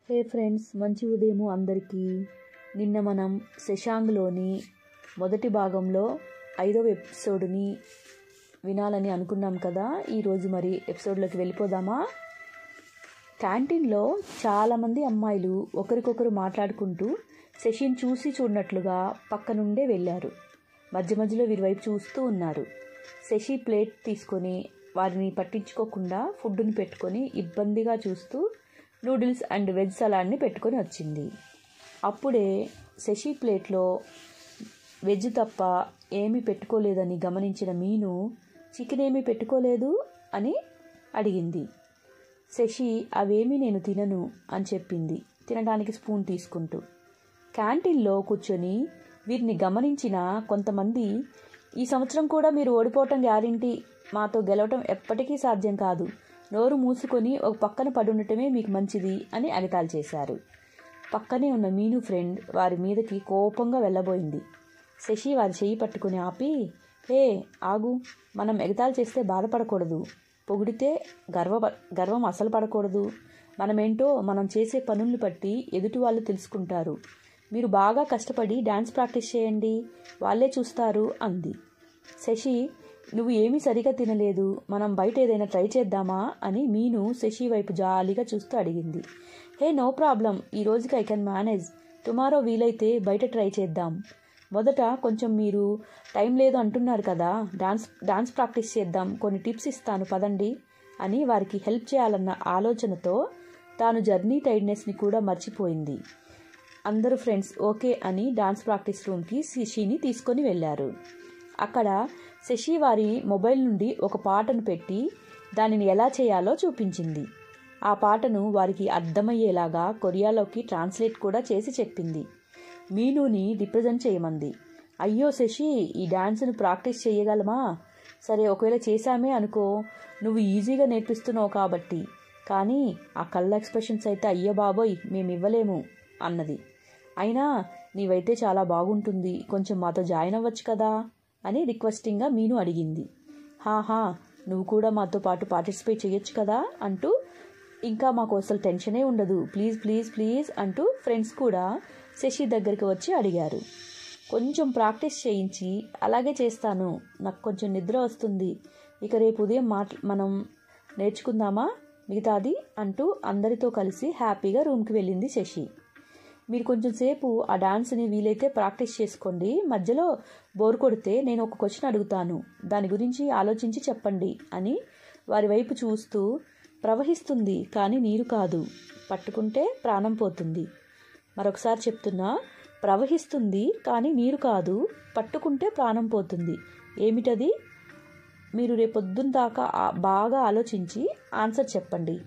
హే friends, మంచి ఉదయము అందరికీ. నిన్న మనం శశాంక్లోని మొదటి భాగంలో 5వ ఎపిసోడ్ని వినాలని అనుకున్నాం కదా. ఈరోజు మరి ఎపిసోడ్లోకి వెళ్ళిపోదామా? క్యాంటీన్లో చాలామంది అమ్మాయిలు ఒకరికొకరు మాట్లాడుకుంటూ శశిని చూసి చూడనట్లుగా పక్క నుండే వెళ్ళారు. మధ్య మధ్యలో వీరి వైపు చూస్తూ ఉన్నారు. శశి ప్లేట్ తీసుకొని వారిని పట్టించుకోకుండా ఫుడ్ని పెట్టుకొని ఇబ్బందిగా చూస్తూ నూడిల్స్ అండ్ వెజ్ సలాడ్ని పెట్టుకొని వచ్చింది. అప్పుడే శశి ప్లేట్లో వెజ్ తప్ప ఏమీ పెట్టుకోలేదని గమనించిన మీను చికెన్ ఏమీ పెట్టుకోలేదు అని అడిగింది. శశి అవేమీ నేను తినను అని చెప్పింది, తినడానికి స్పూన్ తీసుకుంటూ. క్యాంటీన్లో కూర్చొని వీరిని గమనించిన కొంతమంది, ఈ సంవత్సరం కూడా మీరు ఓడిపోవటం గ్యారెంటీ, మాతో గెలవటం ఎప్పటికీ సాధ్యం కాదు, నోరు మూసుకొని ఒక పక్కన పడుండటమే మీకు మంచిది అని ఎగతాళి చేశారు. పక్కనే ఉన్న మీను ఫ్రెండ్ వారి మీదకి కోపంగా వెళ్ళబోయింది. శశి వారి చెయ్యి పట్టుకుని ఆపి, హే ఆగు, మనం ఎగతాళి చేస్తే బాధపడకూడదు, పొగిడితే గర్వం అసలు పడకూడదు. మనమేంటో మనం చేసే పనుల్ని బట్టి ఎదుటి వాళ్ళు తెలుసుకుంటారు. మీరు బాగా కష్టపడి డ్యాన్స్ ప్రాక్టీస్ చేయండి, వాళ్ళే చూస్తారు అంది. శశి, నువ్వు ఏమీ సరిగా తినలేదు, మనం బయట ఏదైనా ట్రై చేద్దామా అని మీను శశి వైపు జాలిగా చూస్తూ అడిగింది. హే నో ప్రాబ్లం, ఈ రోజుకి ఐ కెన్ మేనేజ్, టుమారో వీలైతే బయట ట్రై చేద్దాం. మొదట కొంచెం మీరు టైం లేదు అంటున్నారు కదా, డాన్స్ ప్రాక్టీస్ చేద్దాం, కొన్ని టిప్స్ ఇస్తాను పదండి అని వారికి హెల్ప్ చేయాలన్న ఆలోచనతో తాను జర్నీ టైర్డ్నెస్ని కూడా మర్చిపోయింది. అందరూ ఫ్రెండ్స్ ఓకే అని డాన్స్ ప్రాక్టీస్ రూమ్కి శశిని తీసుకొని వెళ్ళారు. అక్కడ శశి వారి మొబైల్ నుండి ఒక పాటను పెట్టి దానిని ఎలా చేయాలో చూపించింది. ఆ పాటను వారికి అర్థమయ్యేలాగా కొరియాలోకి ట్రాన్స్లేట్ కూడా చేసి చెప్పింది. మీనుని రిప్రజెంట్ చేయమంది. అయ్యో శశి, ఈ డాన్స్ను ప్రాక్టీస్ చేయగలమా? సరే ఒకవేళ చేశామే అనుకో, నువ్వు ఈజీగా నేర్పిస్తున్నావు కాబట్టి, కానీ ఆ కళ్ళ ఎక్స్ప్రెషన్స్ అయితే అయ్యో బాబోయ్ మేమివ్వలేము అన్నది. అయినా నీవైతే చాలా బాగుంటుంది, కొంచెం మాతో జాయిన్ అవ్వచ్చు కదా అని రిక్వెస్టింగ్గా మీను అడిగింది. హాహా, నువ్వు కూడా మాతో పాటు పార్టిసిపేట్ చేయొచ్చు కదా అంటూ, ఇంకా మాకు అసలు టెన్షనే ఉండదు, ప్లీజ్ ప్లీజ్ ప్లీజ్ అంటూ ఫ్రెండ్స్ కూడా శశి దగ్గరికి వచ్చి అడిగారు. కొంచెం ప్రాక్టీస్ చేయించి, అలాగే చేస్తాను, నాకు కొంచెం నిద్ర వస్తుంది, ఇక రేపు ఉదయం మనం నేర్చుకుందామా మిగతాది అంటూ అందరితో కలిసి హ్యాపీగా రూమ్కి వెళ్ళింది శశి. మీరు కొంచెం సేపు ఆ డాన్స్ని వీలైతే ప్రాక్టీస్ చేసుకోండి, మధ్యలో బోర్ కొడితే నేను ఒక క్వశ్చన్ అడుగుతాను, దాని గురించి ఆలోచించి చెప్పండి అని వారి వైపు చూస్తూ, ప్రవహిస్తుంది కానీ నీరు కాదు, పట్టుకుంటే ప్రాణం పోతుంది. మరొకసారి చెప్తున్నా, ప్రవహిస్తుంది కానీ నీరు కాదు, పట్టుకుంటే ప్రాణం పోతుంది. ఏమిటది? మీరు రేపొద్దున దాకా బాగా ఆలోచించి ఆన్సర్ చెప్పండి,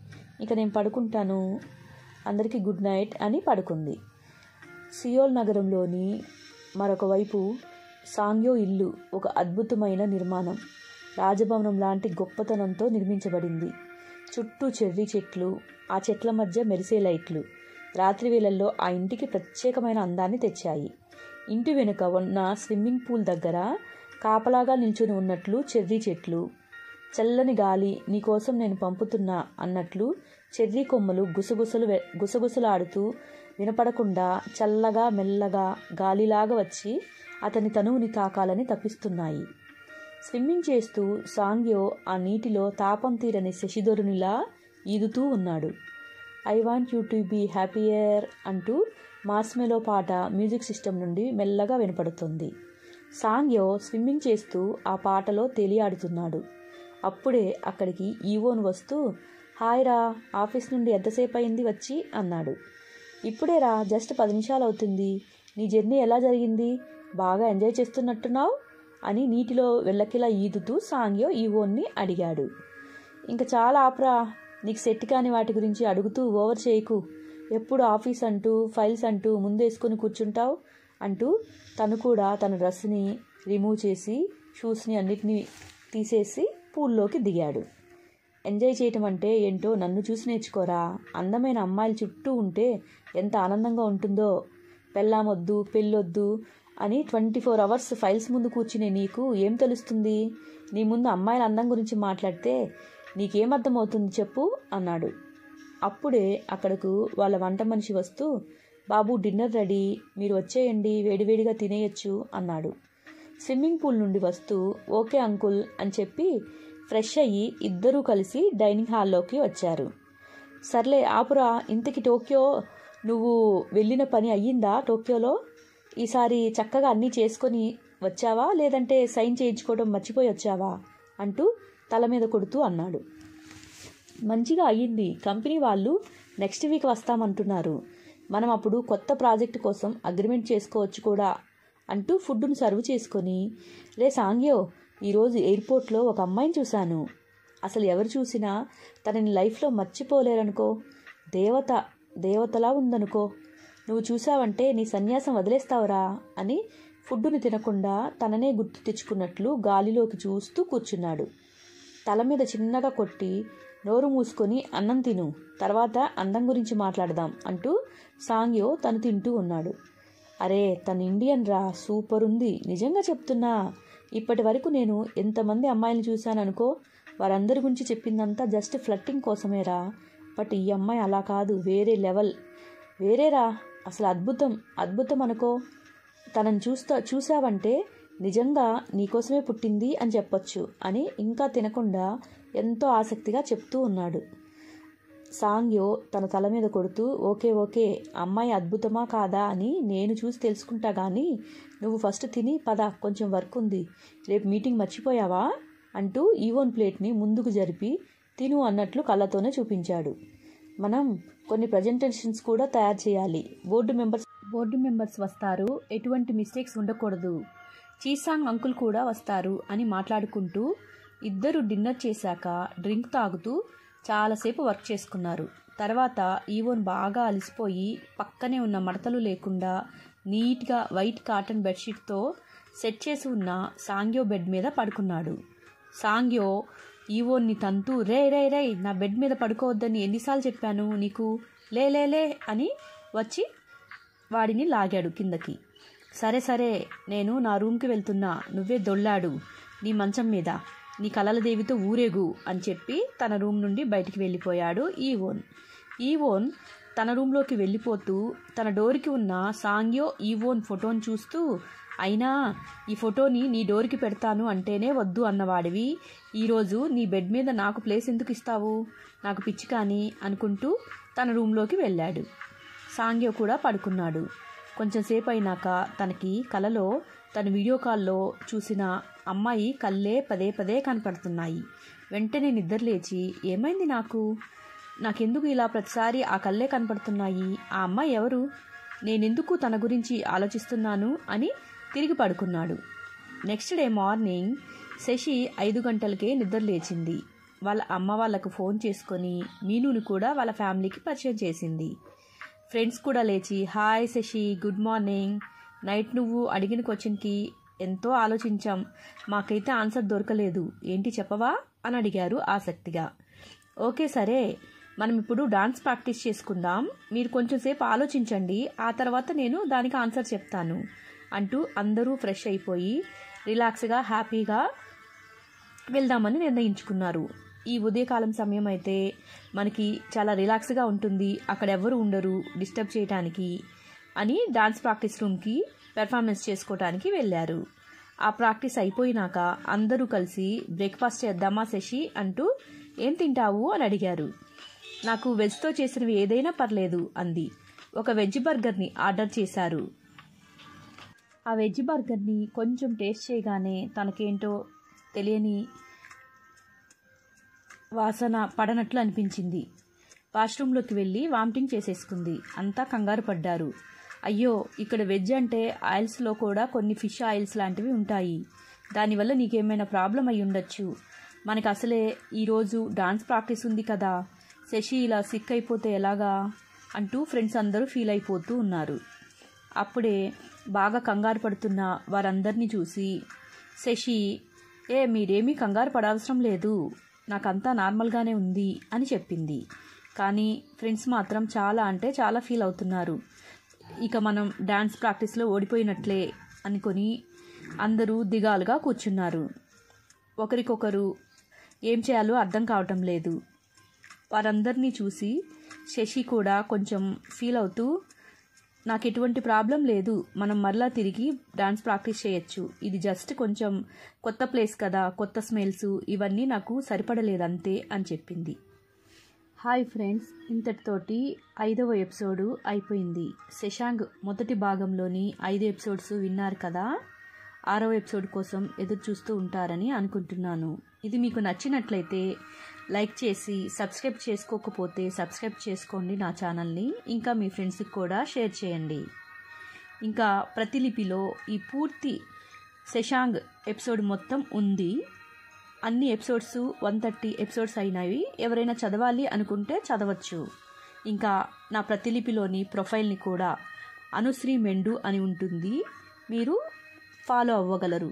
ఇక నేను పడుకుంటాను, అందరికీ గుడ్ నైట్ అని పడుకుంది. సియోల్ నగరంలోని మరొక వైపు సాంగ్యో ఇల్లు ఒక అద్భుతమైన నిర్మాణం, రాజభవనం లాంటి గొప్పతనంతో నిర్మించబడింది. చుట్టూ చెర్రీ చెట్లు, ఆ చెట్ల మధ్య మెరిసే లైట్లు రాత్రి వేళల్లో ఆ ఇంటికి ప్రత్యేకమైన అందాన్ని తెచ్చాయి. ఇంటి వెనుక ఉన్న స్విమ్మింగ్ పూల్ దగ్గర కాపలాగా నిల్చుని ఉన్నట్లు చెర్రీ చెట్లు, చల్లని గాలి నీకోసం నేను పంపుతున్నా అన్నట్లు చెర్రీ కొమ్మలు గుసగుసలాడుతూ వినపడకుండా చల్లగా మెల్లగా గాలిలాగా వచ్చి అతని తనువుని తాకాలని తప్పిస్తున్నాయి. స్విమ్మింగ్ చేస్తూ సాంగ్యో ఆ నీటిలో తాపం తీరని శశిధరునిలా ఈదుతూ ఉన్నాడు. I want you to be happier అంటూ మార్స్మెలో పాట మ్యూజిక్ సిస్టమ్ నుండి మెల్లగా వినపడుతుంది. సాంగ్యో స్విమ్మింగ్ చేస్తూ ఆ పాటలో తేలియాడుతున్నాడు. అప్పుడే అక్కడికి ఈవోన్ వస్తూ, హాయ్ రా, ఆఫీస్ నుండి ఎంతసేపు అయింది వచ్చి అన్నాడు. ఇప్పుడే రా, జస్ట్ 10 నిమిషాలు అవుతుంది, నీ జర్నీ ఎలా జరిగింది, బాగా ఎంజాయ్ చేస్తున్నట్టున్నావు అని నీటిలో వెళ్ళకిలా ఈదుతూ సాంగ్యో ఈవోన్ని అడిగాడు. ఇంకా చాలా ఆపరా, నీకు సెట్ కాని వాటి గురించి అడుగుతూ ఓవర్ చేయకు, ఎప్పుడు ఆఫీస్ అంటూ ఫైల్స్ అంటూ ముందేసుకొని కూర్చుంటావు అంటూ తను కూడా తన డ్రెస్ని రిమూవ్ చేసి షూస్ని అన్నిటినీ తీసేసి పూల్లోకి దిగాడు. ఎంజాయ్ చేయటం అంటే ఏంటో నన్ను చూసి నేర్చుకోరా, అందమైన అమ్మాయిలు చుట్టూ ఉంటే ఎంత ఆనందంగా ఉంటుందో, పెళ్ళామొద్దు పెళ్ళొద్దు అని 24 అవర్స్ ఫైల్స్ ముందు కూర్చునే నీకు ఏం తెలుస్తుంది, నీ ముందు అమ్మాయిల అందం గురించి మాట్లాడితే నీకేమర్థమవుతుంది చెప్పు అన్నాడు. అప్పుడే అక్కడకు వాళ్ళ వంట మనిషి వస్తూ, బాబు డిన్నర్ రెడీ, మీరు వచ్చేయండి, వేడివేడిగా తినేయచ్చు అన్నాడు. స్విమ్మింగ్ పూల్ నుండి వస్తూ ఓకే అంకుల్ అని చెప్పి ఫ్రెష్ అయ్యి ఇద్దరూ కలిసి డైనింగ్ హాల్లోకి వచ్చారు. సర్లే ఆపురా, ఇంతకి టోక్యో నువ్వు వెళ్ళిన పని అయ్యిందా? టోక్యోలో ఈసారి చక్కగా అన్నీ చేసుకొని వచ్చావా, లేదంటే సైన్ చేయించుకోవడం మర్చిపోయి వచ్చావా అంటూ తల మీద కొడుతూ అన్నాడు. మంచిగా అయ్యింది, కంపెనీ వాళ్ళు నెక్స్ట్ వీక్ వస్తామంటున్నారు, మనం అప్పుడు కొత్త ప్రాజెక్టు కోసం అగ్రిమెంట్ చేసుకోవచ్చు కూడా అంటూ ఫుడ్ను సర్వ్ చేసుకొని, రే సాంగ్యో, ఈరోజు ఎయిర్పోర్ట్లో ఒక అమ్మాయిని చూశాను, అసలు ఎవరు చూసినా తనని లైఫ్లో మర్చిపోలేరనుకో, దేవతలా ఉందనుకో, నువ్వు చూసావంటే నీ సన్యాసం వదిలేస్తావురా అని ఫుడ్డుని తినకుండా తననే గుర్తు తెచ్చుకున్నట్లు గాలిలోకి చూస్తూ కూర్చున్నాడు. తల మీద చిన్నగా కొట్టి, నోరు మూసుకొని అన్నం తిను, తర్వాత అందం గురించి మాట్లాడదాం అంటూ సాంగ్యో తను తింటూ ఉన్నాడు. అరే తను ఇండియన్ రా, సూపర్ ఉంది, నిజంగా చెప్తున్నా, ఇప్పటి వరకు నేను ఎంతమంది అమ్మాయిలను చూశాననుకో, వారందరి గురించి చెప్పిందంతా జస్ట్ ఫ్లట్టింగ్ కోసమేరా, బట్ ఈ అమ్మాయి అలా కాదు, వేరే లెవెల్, వేరేరా, అసలు అద్భుతం అనుకో, తనని చూసావంటే నిజంగా నీకోసమే పుట్టింది అని చెప్పొచ్చు అని ఇంకా తినకుండా ఎంతో ఆసక్తిగా చెప్తూ ఉన్నాడు. సాంగ్యో తన తల మీద కొడుతూ, ఓకే అమ్మాయి అద్భుతమా కాదా అని నేను చూసి తెలుసుకుంటా కానీ నువ్వు ఫస్ట్ తిని పద, కొంచెం వర్క్ ఉంది, రేపు మీటింగ్ మర్చిపోయావా అంటూ ఈవోన్ ప్లేట్ని ముందుకు జరిపి తిను అన్నట్లు కళ్ళతోనే చూపించాడు. మనం కొన్ని ప్రజెంటేషన్స్ కూడా తయారు చేయాలి, బోర్డు మెంబర్స్ వస్తారు, ఎటువంటి మిస్టేక్స్ ఉండకూడదు, చీసాంగ్ అంకుల్ కూడా వస్తారు అని మాట్లాడుకుంటూ ఇద్దరు డిన్నర్ చేశాక డ్రింక్ తాగుతూ చాలాసేపు వర్క్ చేసుకున్నారు. తర్వాత ఈవోన్ బాగా అలసిపోయి పక్కనే ఉన్న మడతలు లేకుండా నీట్గా వైట్ కాటన్ బెడ్షీట్తో సెట్ చేసి ఉన్న సాంగ్యో బెడ్ మీద పడుకున్నాడు. సాంగ్యో ఈవోన్ని తంతూ, రే నా బెడ్ మీద పడుకోవద్దని ఎన్నిసార్లు చెప్పాను నీకు, లే అని వచ్చి వాడిని లాగాడు కిందకి. సరే నేను నా రూమ్కి వెళ్తున్నా, నువ్వే దొల్లాడు నీ మంచం మీద, నీ కలలదేవితో ఊరేగు అని చెప్పి తన రూమ్ నుండి బయటికి వెళ్ళిపోయాడు ఈవోన్ తన రూమ్లోకి వెళ్ళిపోతూ తన డోర్కి ఉన్న సాంగ్యో ఈవోన్ ఫోటోని చూస్తూ, అయినా ఈ ఫోటోని నీ డోర్కి పెడతాను అంటేనే వద్దు అన్నవాడివి, ఈరోజు నీ బెడ్ మీద నాకు ప్లేస్ ఎందుకు ఇస్తావు, నాకు పిచ్చి కానీ అనుకుంటూ తన రూమ్లోకి వెళ్ళాడు. సాంగ్యో కూడా పడుకున్నాడు. కొంచెం సేపు అయినాక తనకి కలలో తన వీడియో కాల్లో చూసిన అమ్మాయి కళ్ళే పదే కనపడుతున్నాయి. వెంటనే నిద్రలేచి, ఏమైంది నాకెందుకు ఇలా ప్రతిసారి ఆ కళ్ళే కనపడుతున్నాయి, ఆ అమ్మాయి ఎవరు, నేనెందుకు తన గురించి ఆలోచిస్తున్నాను అని తిరిగి పడుకున్నాడు. నెక్స్ట్ డే మార్నింగ్ శశి 5 గంటలకే నిద్రలేచింది. వాళ్ళ అమ్మ వాళ్ళకు ఫోన్ చేసుకొని మీనుని కూడా వాళ్ళ ఫ్యామిలీకి పరిచయం చేసింది. ఫ్రెండ్స్ కూడా లేచి, hi Sashi, good morning, night నువ్వు అడిగిన క్వశ్చన్కి ఎంతో ఆలోచించాం, మాకైతే ఆన్సర్ దొరకలేదు, ఏంటి చెప్పవా అని అడిగారు ఆసక్తిగా. ఓకే సరే, మనం ఇప్పుడు డాన్స్ ప్రాక్టీస్ చేసుకుందాం, మీరు కొంచెం సేపు ఆలోచించండి, ఆ తర్వాత నేను దానికి ఆన్సర్ చెప్తాను అంటూ అందరూ ఫ్రెష్ అయిపోయి రిలాక్స్గా హ్యాపీగా వెళ్దామని నిర్ణయించుకున్నారు. ఈ ఉదయకాలం సమయం అయితే మనకి చాలా రిలాక్స్గా ఉంటుంది, అక్కడ ఎవరు ఉండరు డిస్టర్బ్ చేయడానికి అని డాన్స్ ప్రాక్టీస్ రూమ్కి పెర్ఫార్మెన్స్ చేసుకోవడానికి వెళ్ళారు. ఆ ప్రాక్టీస్ అయిపోయినాక అందరూ కలిసి బ్రేక్ఫాస్ట్ చేద్దామా శశి అంటూ, ఏం తింటావు అని అడిగారు. నాకు వెజ్తో చేసినవి ఏదైనా పర్లేదు అంది. ఒక వెజ్ బర్గర్ని ఆర్డర్ చేశారు. ఆ వెజ్ బర్గర్ని కొంచెం టేస్ట్ చేయగానే తనకేంటో తెలియని వాసన పడనట్లు అనిపించింది. వాష్రూమ్లోకి వెళ్ళి వామిటింగ్ చేసేసుకుంది. అంతా కంగారు పడ్డారు. అయ్యో, ఇక్కడ వెజ్ అంటే ఆయిల్స్లో కూడా కొన్ని ఫిష్ ఆయిల్స్ లాంటివి ఉంటాయి, దానివల్ల నీకేమైనా ప్రాబ్లం అయి ఉండొచ్చు, మనకి అసలే ఈరోజు డాన్స్ ప్రాక్టీస్ ఉంది కదా, శశి ఇలా సిక్ అయిపోతే ఎలాగా అంటూ ఫ్రెండ్స్ అందరూ ఫీల్ అయిపోతూ ఉన్నారు. అప్పుడే బాగా కంగారు పడుతున్న వారందరినీ చూసి శశి, మీరేమీ కంగారు పడవసరం లేదు, నాకంతా నార్మల్గానే ఉంది అని చెప్పింది. కానీ ఫ్రెండ్స్ మాత్రం చాలా అంటే చాలా ఫీల్ అవుతున్నారు. ఇక మనం డాన్స్ ప్రాక్టీస్లో ఓడిపోయినట్లే అనుకొని అందరూ దిగాలుగా కూర్చున్నారు. ఒకరికొకరు ఏం చేయాలో అర్థం కావటం లేదు. వారందరినీ చూసి శశి కూడా కొంచెం ఫీల్ అవుతూ, నాకు ఎటువంటి ప్రాబ్లం లేదు, మనం మరలా తిరిగి డాన్స్ ప్రాక్టీస్ చేయొచ్చు, ఇది జస్ట్ కొంచెం కొత్త ప్లేస్ కదా, కొత్త స్మెల్స్ ఇవన్నీ నాకు సరిపడలేదు అంతే అని చెప్పింది. హాయ్ ఫ్రెండ్స్, ఇంతటితోటి 5వ ఎపిసోడు అయిపోయింది. శశాంక్ మొదటి భాగంలోని 5 ఎపిసోడ్స్ విన్నారు కదా. 6వ ఎపిసోడ్ కోసం ఎదురు చూస్తూ ఉంటారని అనుకుంటున్నాను. ఇది మీకు నచ్చినట్లయితే లైక్ చేసి, సబ్స్క్రైబ్ చేసుకోకపోతే సబ్స్క్రైబ్ చేసుకోండి నా ఛానల్ని. ఇంకా మీ ఫ్రెండ్స్కి కూడా షేర్ చేయండి. ఇంకా ప్రతిలిపిలో ఈ పూర్తి శశాంక్ ఎపిసోడ్ మొత్తం ఉంది. అన్ని ఎపిసోడ్స్ 130 ఎపిసోడ్స్ అయినవి. ఎవరైనా చదవాలి అనుకుంటే చదవచ్చు. ఇంకా నా ప్రతిలిపిలోని ప్రొఫైల్ని కూడా అనుశ్రీ మెండు అని ఉంటుంది, మీరు ఫాలో అవ్వగలరు.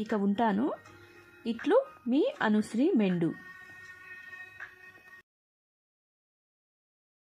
ఇక ఉంటాను. ఇట్లు మీ అనుశ్రీ మెండు.